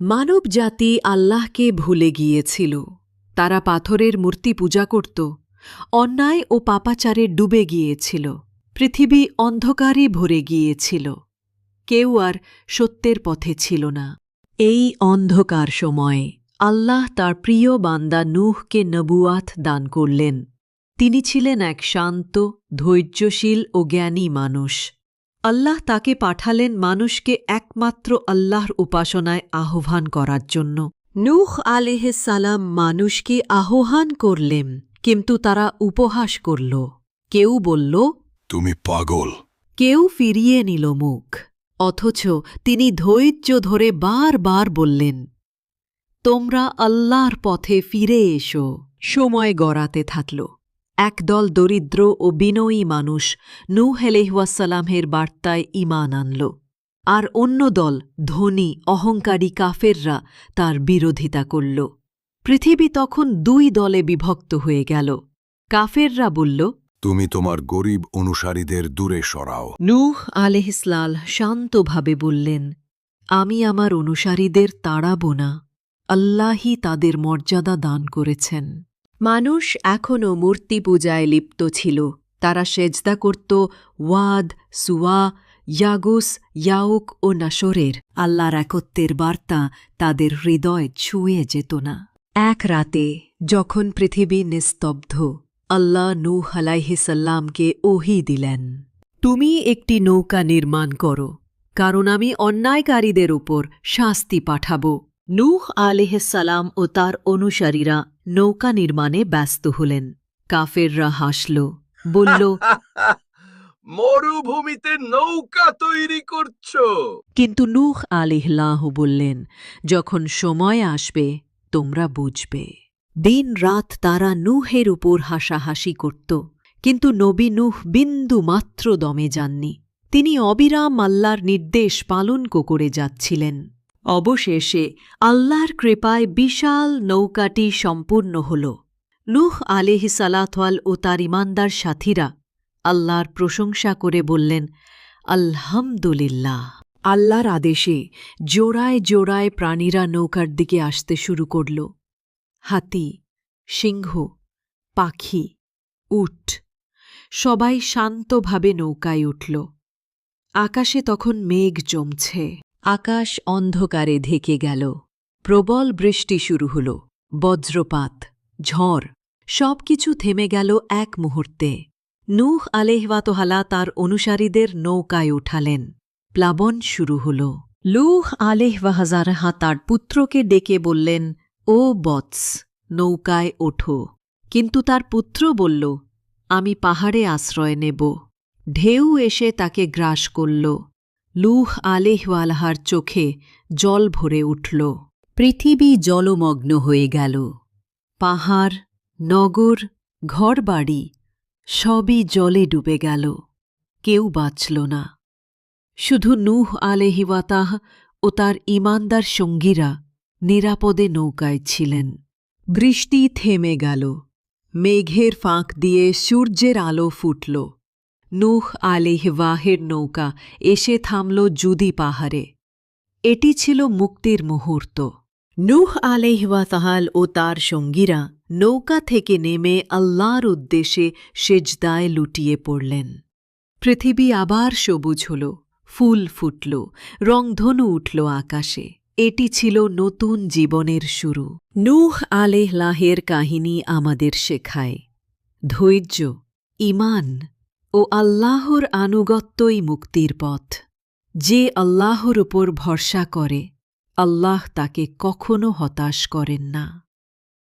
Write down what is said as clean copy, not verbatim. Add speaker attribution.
Speaker 1: মানবজাতি আল্লাহকে ভুলে গিয়েছিল। তারা পাথরের মূর্তি পূজা করত, অন্যায় ও পাপাচারে ডুবে গিয়েছিল। পৃথিবী অন্ধকারে ভরে গিয়েছিল। কেউ আর সত্যের পথে ছিল না। এই অন্ধকার সময়ে আল্লাহ তার প্রিয় বান্দা নূহকে নবুয়াত দান করলেন। তিনি ছিলেন এক শান্ত, ধৈর্যশীল ও জ্ঞানী মানুষ। আল্লাহ তাকে পাঠালেন মানুষকে একমাত্র আল্লাহর উপাসনায় আহ্বান করার জন্য। নূহ আলাইহিস সালাম মানুষকে আহ্বান করলেন, কিন্তু তারা উপহাস করল। কেউ বলল,
Speaker 2: তুমি পাগল।
Speaker 1: কেউ ফিরিয়ে নিল মুখ। অথচ তিনি ধৈর্য ধরে বারবার বললেন, তোমরা আল্লাহর পথে ফিরে এসো। সময় গড়াতে থাকল। একদল দরিদ্র ও বিনয়ী মানুষ নূহ আলাইহিসসালামের বার্তায় ঈমান আনল, আর অন্য দল ধনী অহংকারী কাফেররা তার বিরোধিতা করল। পৃথিবী তখন দুই দলে বিভক্ত হয়ে গেল। কাফেররা বলল,
Speaker 2: তুমি তোমার গরিব অনুসারীদের দূরে সরাও।
Speaker 1: নূহ আলাইহিসসালাম শান্তভাবে বললেন, আমি আমার অনুসারীদের তাড়াব না। আল্লাহই তাদের মর্যাদা দান করেছেন। মানুষ এখনও মূর্তি পূজায় লিপ্ত ছিল। তারা সেজদা করত ওয়াদ, সুয়া, ইয়াগুস, ইয়াউক ও নাসরের। আল্লাহর একত্বের বার্তা তাদের হৃদয় ছুঁয়ে যেত না। এক রাতে যখন পৃথিবী নিস্তব্ধ, আল্লাহ নূহ আলাইহিসসালামকে ওহী দিলেন, তুমি একটি নৌকা নির্মাণ করো, কারণ আমি অন্যায়কারীদের উপর শাস্তি পাঠাব। নূহ আলাইহিসসালাম ও তার অনুসারীরা নৌকা নির্মাণে ব্যস্ত হলেন। কাফেররা হাসল, বলল,
Speaker 3: মরুভূমিতে নৌকা তৈরি করছো।
Speaker 1: কিন্তু নূহ আলাইহিসসালাম বললেন, যখন সময় আসবে তোমরা বুঝবে। দিন রাত তারা নূহের উপর হাসাহাসি করত, কিন্তু নবী নূহ বিন্দু মাত্র দমে যাননি। তিনি অবিরাম আল্লাহর নির্দেশ পালন করে যাচ্ছিলেন। অবশেষে আল্লাহর কৃপায় বিশাল নৌকাটি সম্পূর্ণ হল। নূহ আলাইহিসসালাম ও তার ঈমানদার সাথীরা আল্লাহর প্রশংসা করে বললেন, আলহামদুলিল্লাহ। আল্লাহর আদেশে জোড়ায় জোড়ায় প্রাণীরা নৌকার দিকে আসতে শুরু করল। হাতি, সিংহ, পাখি, উট সবাই শান্তভাবে নৌকায় উঠল। আকাশে তখন মেঘ জমছে। আকাশ অন্ধকারে ঢেকে গেল। প্রবল বৃষ্টি শুরু হল। বজ্রপাত, ঝড় সবকিছু থেমে গেল এক মুহূর্তে। নূহ আলাইহিসসালাম তার অনুসারীদের নৌকায় উঠালেন। প্লাবন শুরু হল। নূহ আলাইহিসসালাম তার পুত্রকে ডেকে বললেন, ও বৎস, নৌকায় ওঠো। কিন্তু তার পুত্র বলল, আমি পাহাড়ে আশ্রয় নেব। ঢেউ এসে তাকে গ্রাস করল। নূহ আলাইহিসসালামের চোখে জল ভরে উঠল। পৃথিবী জলমগ্ন হয়ে গেল। পাহাড়, নগর, ঘরবাড়ি সবই জলে ডুবে গেল। কেউ বাঁচল না। শুধু নূহ আলাইহিসসালাম ও তার ঈমানদার সঙ্গীরা নিরাপদে নৌকায় ছিলেন। বৃষ্টি থেমে গেল। মেঘের ফাঁক দিয়ে সূর্যের আলো ফুটল। নূহ আলাইহিসসালামের নৌকা এসে থামল জুদি পাহাড়ে। এটি ছিল মুক্তির মুহূর্ত। নূহ আলাইহিসসালাম ও তার সঙ্গীরা নৌকা থেকে নেমে আল্লাহর উদ্দেশ্যে সেজদায় লুটিয়ে পড়লেন। পৃথিবী আবার সবুজ হল, ফুল ফুটল, রংধনু উঠল আকাশে। এটি ছিল নতুন জীবনের শুরু। নূহ আলাইহিসসালামের কাহিনী আমাদের শেখায়, ধৈর্য, ঈমান ও আল্লাহর আনুগত্যই মুক্তির পথ। যে আল্লাহর উপর ভরসা করে, আল্লাহ তাকে কখনো হতাশ করেন না।